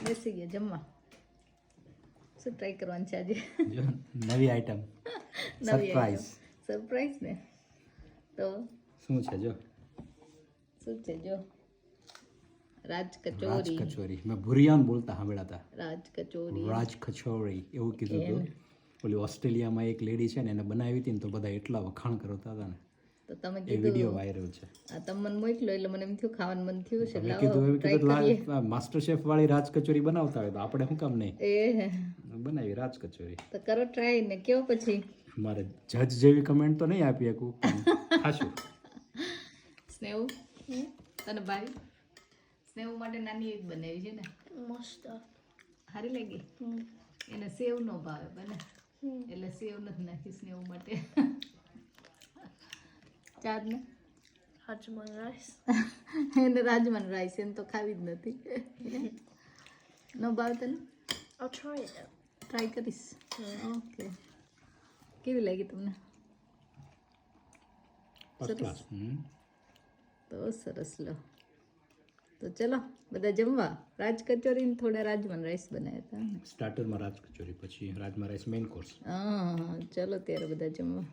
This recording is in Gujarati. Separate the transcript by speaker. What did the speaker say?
Speaker 1: બેસી ગયા જમવા. શું ટ્રાય કરવાનું છે આજે?
Speaker 2: જો નવી આઈટમ, સરપ્રાઈઝ.
Speaker 1: સરપ્રાઈઝ ને તો
Speaker 2: શું છે જો?
Speaker 1: શું છે જો? રાજ કચોરી.
Speaker 2: કચોરી. મેં ભુરિયાન બોલતા સાંભળ્યા હતા.
Speaker 1: રાજ કચોરી.
Speaker 2: રાજ કચોરી એવું કીધું હતું. ઓલી ઓસ્ટ્રેલિયામાં એક લેડી છે ને એને બનાવી હતી ને તો બધા એટલા વખાણ કરતા હતા ને.
Speaker 1: તો તમે
Speaker 2: એ
Speaker 1: કીધું
Speaker 2: વિડીયો વાયરલ છે.
Speaker 1: આ તમે મને મોકલો એટલે મને એમ થયું ખાવાનું મન થયું છે.
Speaker 2: મેં કીધું માસ્ટર શેફ વાળી રાજ કચોરી બનાવતા હોય તો આપણે શું કામ નહીં બનાવી રાજ કચોરી.
Speaker 1: તો કરો ટ્રાય ને કેવો પછી.
Speaker 2: મારે જજ જેવી કમેન્ટ તો નહીં આપી શકું ખાશું.
Speaker 1: સ્નેહુ તને ભાઈ સ્નેહુ માટે નાની એક બનાવી છે ને
Speaker 3: મસ્ત
Speaker 1: સારી લાગી. એને સેવ નો ભાવે બને એટલે સેવ નથી નાખી સ્નેહુ માટે. ચાદ ને
Speaker 3: રાજમા રાઈસ
Speaker 1: એને રાજમાન રાઈસ એને તો ખાવી જ નથી. નો ભાવ તને?
Speaker 3: I'll try it.
Speaker 1: ટ્રાય કરીશ. ઓકે કેવી લાગી તમને? સરસ. તો સરસ લો તો ચલો બધા જમવા. રાજ કચોરી ને થોડા રાજમાન રાઈસ બનાવ્યા હતા.
Speaker 2: સ્ટાર્ટરમાં રાજ કચોરી પછી રાજમા રાઈસ મેઇન કોર્સ.
Speaker 1: હા ચલો ત્યારે બધા જમવા.